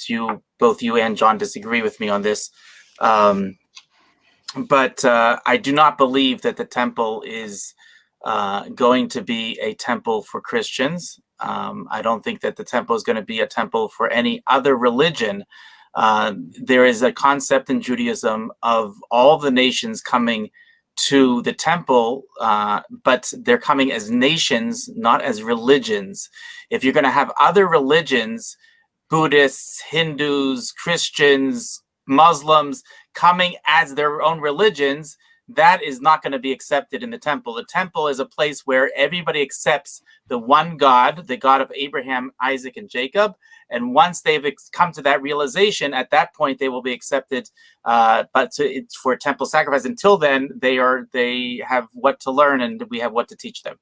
both you and John disagree with me on this. But I do not believe that the temple is going to be a temple for Christians. I don't think that the temple is going to be a temple for any other religion. There is a concept in Judaism of all the nations coming to the temple, but they're coming as nations, not as religions. If you're going to have other religions, Buddhists, Hindus, Christians, Muslims coming as their own religions, that is not going to be accepted in the temple. The temple is a place where everybody accepts the one God, the God of Abraham, Isaac, and Jacob. And once they've come to that realization, at that point they will be accepted. But it's for temple sacrifice. Until then, they have what to learn, and we have what to teach them.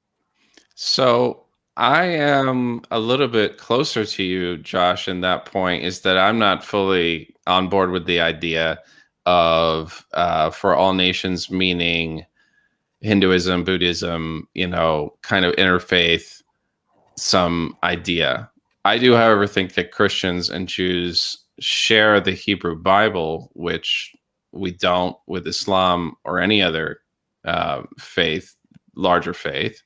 So I am a little bit closer to you, Josh, in that point, is that I'm not fully on board with the idea of for all nations, meaning Hinduism, Buddhism, kind of interfaith, some idea. I do, however, think that Christians and Jews share the Hebrew Bible, which we don't with Islam or any other faith, larger faith.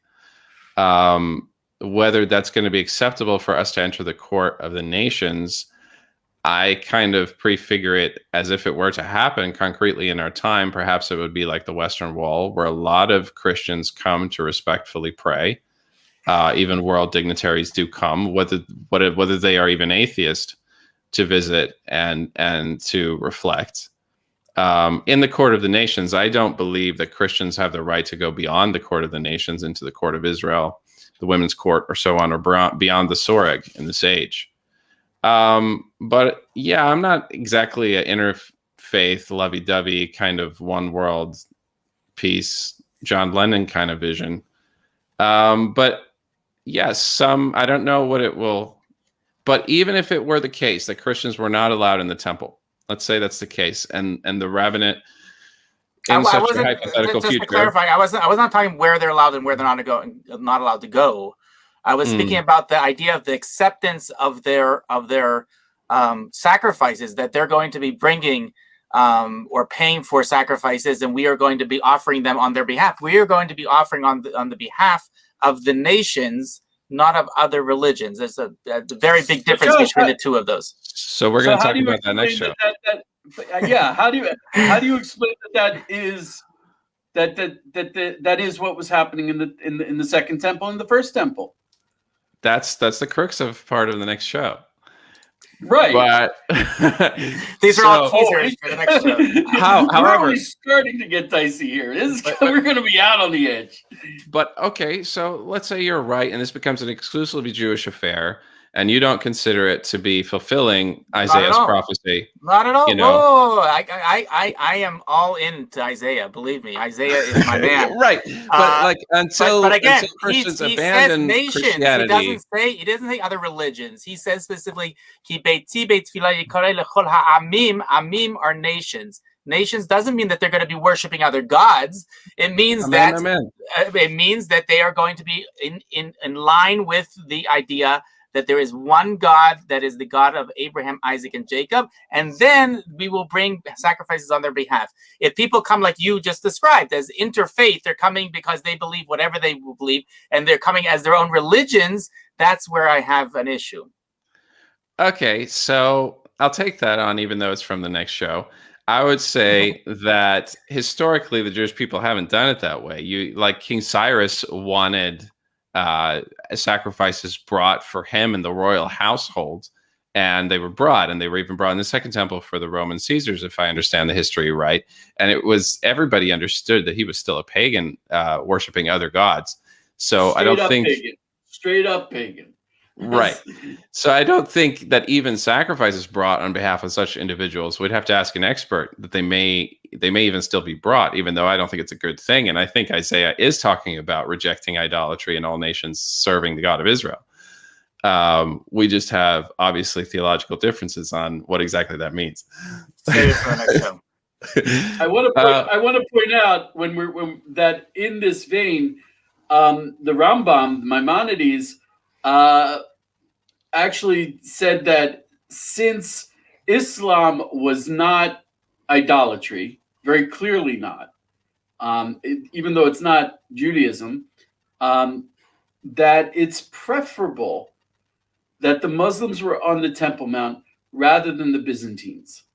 Whether that's going to be acceptable for us to enter the court of the nations, I kind of prefigure it as if it were to happen concretely in our time. Perhaps it would be like the Western Wall, where a lot of Christians come to respectfully pray. Even world dignitaries do come, whether they are even atheist, to visit and to reflect. In the court of the nations, I don't believe that Christians have the right to go beyond the court of the nations into the court of Israel, the women's court, or so on, or beyond the soreg in this age. But yeah, I'm not exactly an interfaith, lovey-dovey kind of one world peace, John Lennon kind of vision. But yes, I don't know what it will, but even if it were the case that Christians were not allowed in the temple, let's say that's the case, and the rabbinate in such a hypothetical future. To clarify, I was not talking where they're allowed and where they're not allowed to go. I was speaking about the idea of the acceptance of their sacrifices that they're going to be bringing or paying for sacrifices, and we are going to be offering them on their behalf. We are going to be offering on the behalf of the nations, not of other religions. There's a very big difference between the two of those. So we're going to talk about that next show. Yeah, how do you explain that is what was happening in the second temple and the first temple? That's the crux of part of the next show. Right. But These are all teasers for the next show. We're however, only starting to get dicey here. We're going to be out on the edge. But okay, so let's say you're right, and this becomes an exclusively Jewish affair, and you don't consider it to be fulfilling Isaiah's prophecy. Not at all. You know? Whoa. I am all into Isaiah. Believe me, Isaiah is my man. Right, but like until Christians he abandon says nations. Christianity, He doesn't say other religions. He says specifically, "Ki beiti beit tefillah yikareh lechol ha'amim." Amim are nations. Nations doesn't mean that they're going to be worshiping other gods. It means it means that they are going to be in line with the idea that there is one God, that is the God of Abraham, Isaac, and Jacob, and then we will bring sacrifices on their behalf. If people come like you just described as interfaith, they're coming because they believe whatever they believe, and they're coming as their own religions, that's where I have an issue. Okay, so I'll take that on, even though it's from the next show. I would say that historically, the Jewish people haven't done it that way. Like King Cyrus wanted sacrifices brought for him and the royal household, and they were brought, and they were even brought in the Second Temple for the Roman Caesars, if I understand the history right. And it was, everybody understood that he was still a pagan, worshiping other gods. So I don't think straight up pagan. Right. So I don't think that even sacrifices brought on behalf of such individuals, we'd have to ask an expert, that they may even still be brought, even though I don't think it's a good thing. And I think Isaiah is talking about rejecting idolatry in all nations, serving the God of Israel. We just have obviously theological differences on what exactly that means. Save it for the next show. I want to point out that in this vein, the Rambam, Maimonides, actually said that since Islam was not idolatry, very clearly not, even though it's not Judaism, that it's preferable that the Muslims were on the Temple Mount rather than the Byzantines.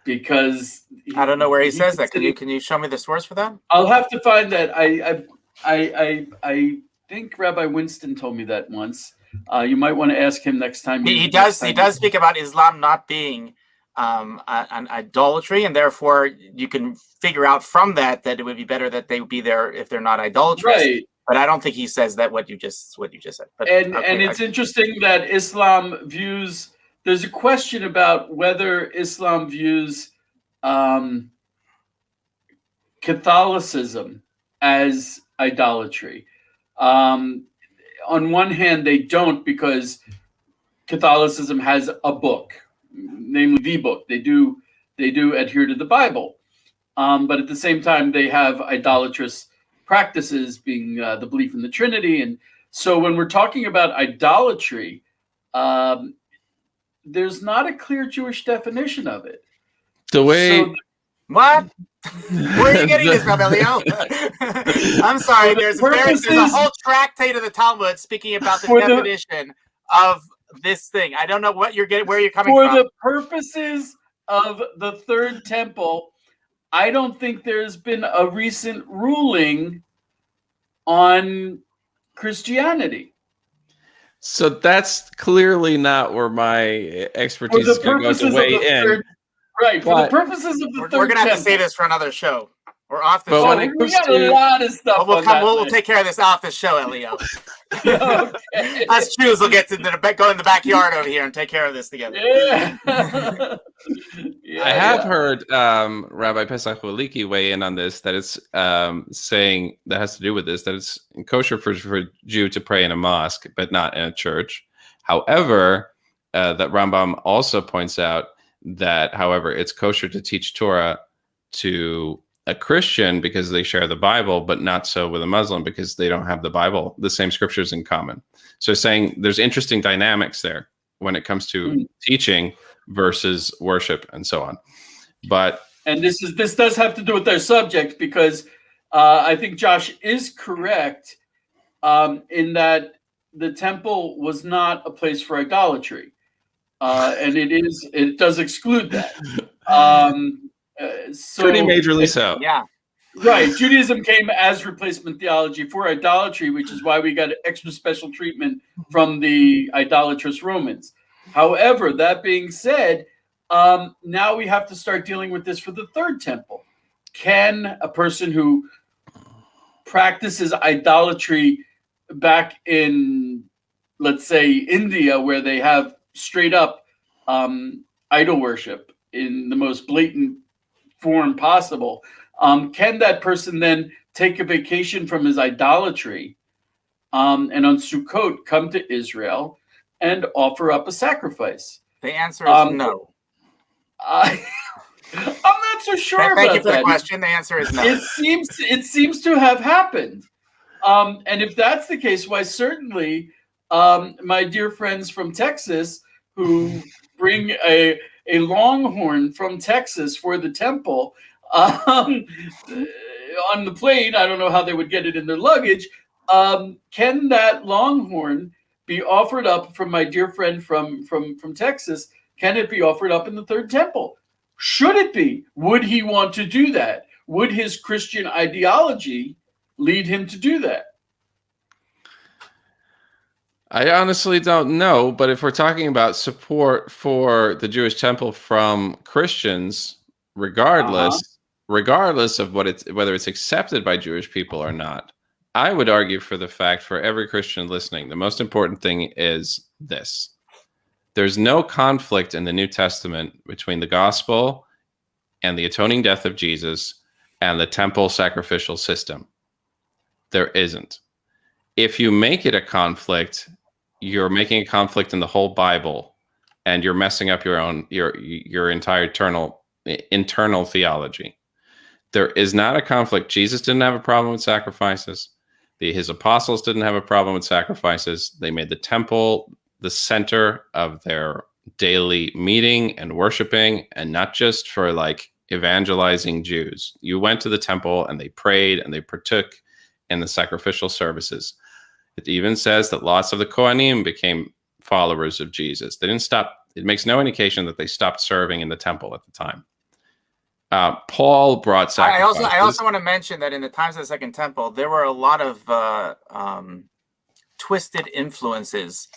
Because I don't know where he says that. Can you show me the source for that? I'll have to find that. I think Rabbi Winston told me that once. You might want to ask him next time. He does speak about Islam not being an idolatry, and therefore you can figure out from that it would be better that they would be there if they're not idolatrous. Right. But I don't think he says that what you just said. But, and it's interesting that Islam views. There's a question about whether Islam views Catholicism as idolatry. On one hand, they don't, because Catholicism has a book, namely the book. They do adhere to the Bible, but at the same time, they have idolatrous practices, being the belief in the Trinity. And so, when we're talking about idolatry, there's not a clear Jewish definition of it. What? Where are you getting this from, Elio? I'm sorry. There's a whole tractate of the Talmud speaking about the definition of this thing. I don't know what you're getting, where you're coming from. For the purposes of the Third Temple, I don't think there's been a recent ruling on Christianity. So that's clearly not where my expertise is going to go to weigh in. Right, for the purposes of the Third Temple. We're going to have to say this for another show. We're off the show. We got a lot of stuff. We'll take care of this off the show, Elio. Okay. Us Jews will get to go in the backyard over here and take care of this together. Yeah. I have heard Rabbi Pesach Waliki weigh in on this, that it's saying that has to do with this, that it's kosher for a Jew to pray in a mosque, but not in a church. However, that Rambam also points out that, however, it's kosher to teach Torah to a Christian because they share the Bible, but not so with a Muslim because they don't have the Bible, the same scriptures in common. So saying there's interesting dynamics there when it comes to teaching versus worship and so on. And this does have to do with their subject, because I think Josh is correct in that the temple was not a place for idolatry. And it does exclude that. So pretty majorly so. Yeah. Right. Judaism came as replacement theology for idolatry, which is why we got extra special treatment from the idolatrous Romans. However, that being said, now we have to start dealing with this for the third temple. Can a person who practices idolatry back in, let's say, India, where they have straight up idol worship in the most blatant form possible, can that person then take a vacation from his idolatry and on Sukkot come to Israel and offer up a sacrifice? The answer is no. I'm not so sure about that. Thank you for the question. The answer is no. It seems to have happened. And if that's the case, why certainly my dear friends from Texas who bring a longhorn from Texas for the temple on the plane, I don't know how they would get it in their luggage. Can that longhorn be offered up from my dear friend from Texas? Can it be offered up in the third temple? Should it be? Would he want to do that? Would his Christian ideology lead him to do that? I honestly don't know, but if we're talking about support for the Jewish temple from Christians, regardless of whether it's accepted by Jewish people or not, I would argue for the fact for every Christian listening, the most important thing is this. There's no conflict in the New Testament between the gospel and the atoning death of Jesus and the temple sacrificial system. There isn't. If you make it a conflict, you're making a conflict in the whole Bible, and you're messing up your entire internal theology. There is not a conflict. Jesus didn't have a problem with sacrifices. His apostles didn't have a problem with sacrifices. They made the temple the center of their daily meeting and worshiping, and not just for like evangelizing Jews. You went to the temple and they prayed and they partook in the sacrificial services. It even says that lots of the Kohanim became followers of Jesus. They didn't stop. It makes no indication that they stopped serving in the temple at the time. Paul brought sacrifices. I also want to mention that in the times of the Second Temple, there were a lot of twisted influences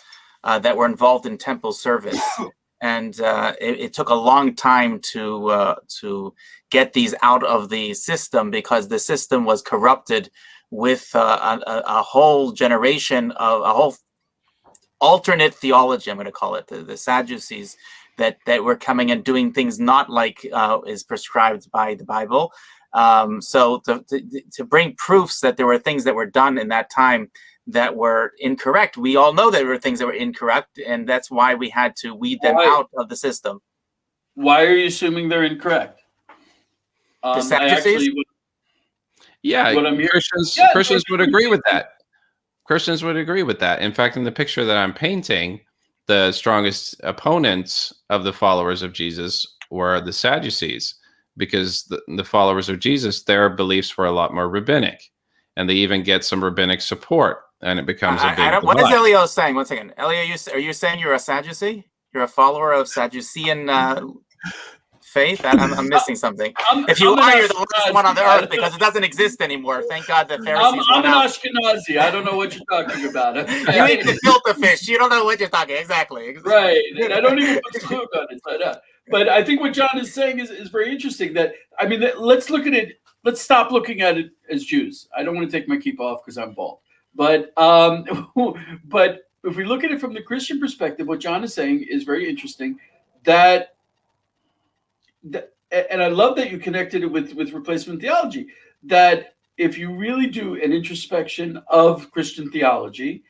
that were involved in temple service, and it took a long time to get these out of the system, because the system was corrupted with a whole generation of a whole alternate theology. I'm going to call it the Sadducees that were coming and doing things not like is prescribed by the Bible. So to bring proofs that there were things that were done in that time that were incorrect. We all know there were things that were incorrect, and that's why we had to weed them out of the system. Why are you assuming they're incorrect? The Sadducees? Christians would agree with that. Christians would agree with that. In fact, in the picture that I'm painting, the strongest opponents of the followers of Jesus were the Sadducees, because the followers of Jesus, their beliefs were a lot more rabbinic, and they even get some rabbinic support, and it becomes a big what is Elio saying? One second. Elio, are you saying you're a Sadducee? You're a follower of Sadducean faith? I'm missing something. If you are, you're the last one on the earth, because it doesn't exist anymore. Thank God the Pharisees I'm an Ashkenazi. I don't know what you're talking about. You eat the filter fish. You don't know what you're talking. Exactly. Right. And I don't even put food on it. But I think what John is saying is very interesting. Let's look at it. Let's stop looking at it as Jews. I don't want to take my kippah off because I'm bald. But if we look at it from the Christian perspective, what John is saying is very interesting. And I love that you connected it with replacement theology, that if you really do an introspection of Christian theology,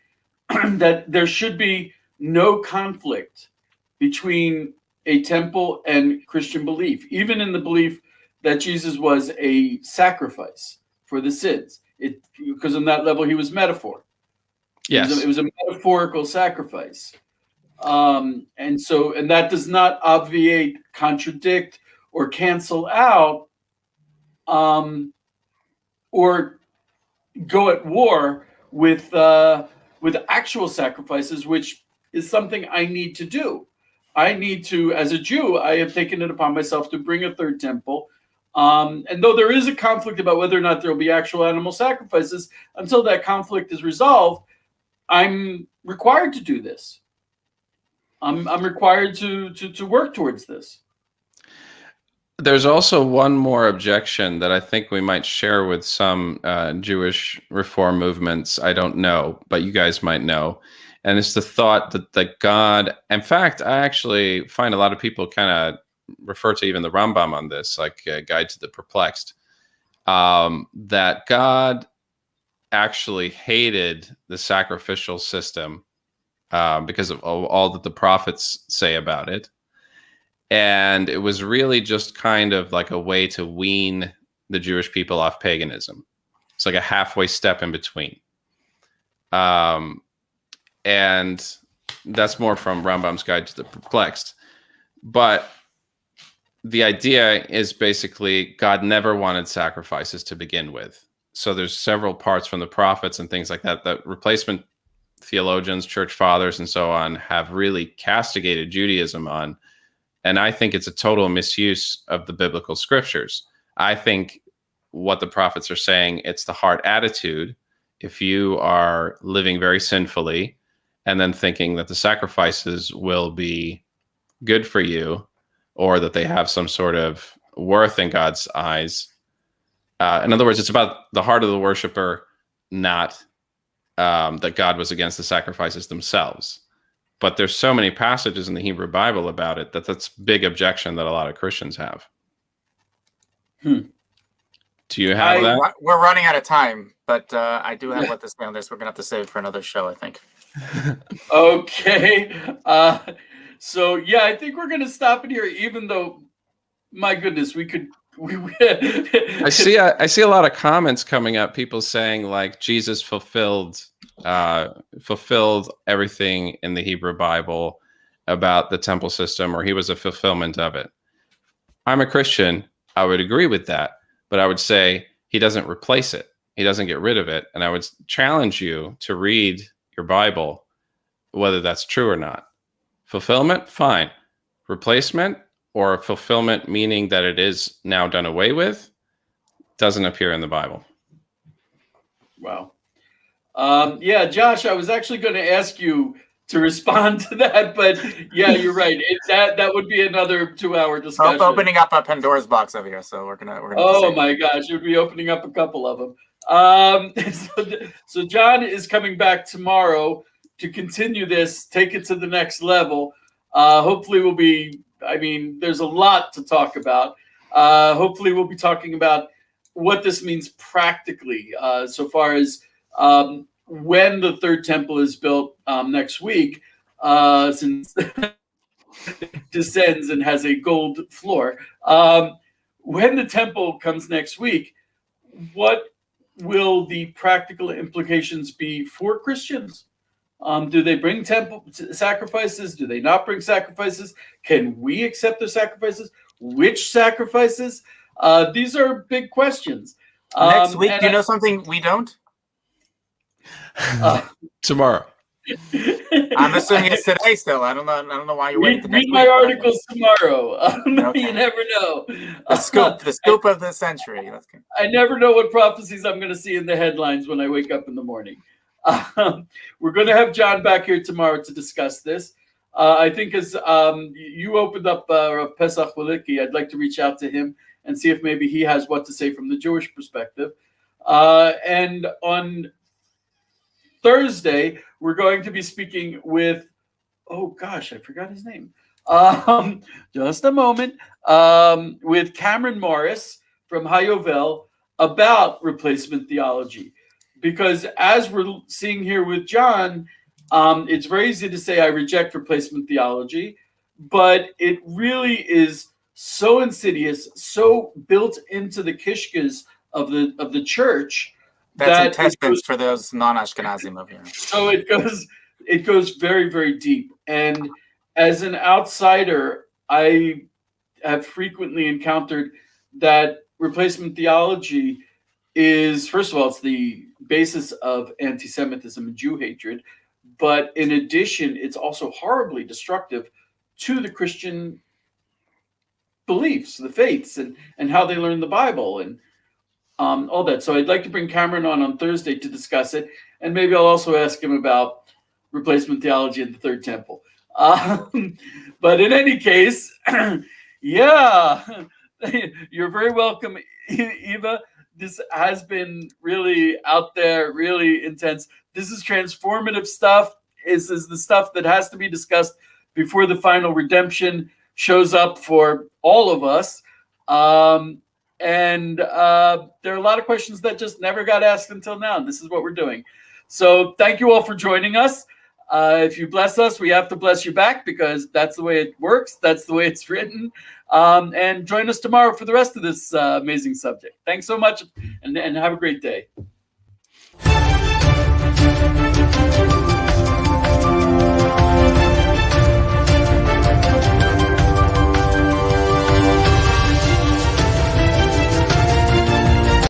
that there should be no conflict between a temple and Christian belief, even in the belief that Jesus was a sacrifice for the sins. Because on that level, he was metaphor. Yes. It was a metaphorical sacrifice. And that does not obviate, contradict, or cancel out, or go at war with actual sacrifices, which is something I need to do. I need to, as a Jew, I have taken it upon myself to bring a third temple. And though there is a conflict about whether or not there will be actual animal sacrifices, until that conflict is resolved, I'm required to do this. I'm required to work towards this. There's also one more objection that I think we might share with some Jewish reform movements. I don't know, but you guys might know. And it's the thought that God, in fact, I actually find a lot of people kind of refer to even the Rambam on this, like Guide to the Perplexed, that God actually hated the sacrificial system because of all that the prophets say about it. And it was really just kind of like a way to wean the Jewish people off paganism. It's like a halfway step in between. And that's more from Rambam's Guide to the Perplexed. But the idea is basically God never wanted sacrifices to begin with. So there's several parts from the prophets and things like that that replacement theologians, church fathers, and so on have really castigated Judaism on. And I think it's a total misuse of the biblical scriptures. I think what the prophets are saying, it's the heart attitude. If you are living very sinfully and then thinking that the sacrifices will be good for you or that they have some sort of worth in God's eyes. In other words, it's about the heart of the worshiper, not that God was against the sacrifices themselves. But there's so many passages in the Hebrew Bible about it that's a big objection that a lot of Christians have. Do you have that? We're running out of time, but I do have what to say on this. We're going to have to save it for another show, I think. Okay. So, yeah, I think we're going to stop it here, even though, my goodness, we could. I see a lot of comments coming up, people saying like Jesus fulfilled everything in the Hebrew Bible about the temple system, or he was a fulfillment of it. I'm a Christian. I would agree with that, but I would say he doesn't replace it. He doesn't get rid of it. And I would challenge you to read your Bible, whether that's true or not. Fulfillment, fine. Replacement, or fulfillment meaning that it is now done away with, doesn't appear in the Bible. Wow. Yeah, Josh, I was actually going to ask you to respond to that, but yeah, you're right. That would be another 2-hour discussion. Opening up a Pandora's box over here, so we're gonna. Oh my gosh, you'd be opening up a couple of them. So John is coming back tomorrow to continue this, take it to the next level. Hopefully, there's a lot to talk about. Hopefully, we'll be talking about what this means practically, so far as when the third temple is built next week, since it descends and has a gold floor. When the temple comes next week, what will the practical implications be for Christians? Do they bring temple sacrifices? Do they not bring sacrifices? Can we accept their sacrifices? Which sacrifices? These are big questions. Next week, do you know something we don't? Tomorrow. I'm assuming it's today still. I don't know why you're waiting. Read my articles tomorrow. Okay. You never know. The scoop of the century. I never know what prophecies I'm going to see in the headlines when I wake up in the morning. We're going to have John back here tomorrow to discuss this. I think as you opened up Pesach Waliki, I'd like to reach out to him and see if maybe he has what to say from the Jewish perspective. And on Thursday, we're going to be speaking with, oh gosh, I forgot his name. Just a moment. With Cameron Morris from Hayovel about replacement theology. Because as we're seeing here with John, it's very easy to say I reject replacement theology, but it really is so insidious, so built into the kishkas of the church. That's intestines for those non-Ashkenazim over here. So it goes very, very deep. And as an outsider, I have frequently encountered that replacement theology is, first of all, it's the basis of anti-Semitism and Jew hatred. But in addition, it's also horribly destructive to the Christian beliefs, the faiths, and how they learn the Bible and all that. So I'd like to bring Cameron on Thursday to discuss it. And maybe I'll also ask him about replacement theology at the Third Temple. But in any case, yeah, you're very welcome, Eva. This has been really out there, really intense. This is transformative stuff. This is the stuff that has to be discussed before the final redemption shows up for all of us. And there are a lot of questions that just never got asked until now. This is what we're doing. So thank you all for joining us. If you bless us, we have to bless you back, because that's the way it works. That's the way it's written. And join us tomorrow for the rest of this amazing subject. Thanks so much, and have a great day.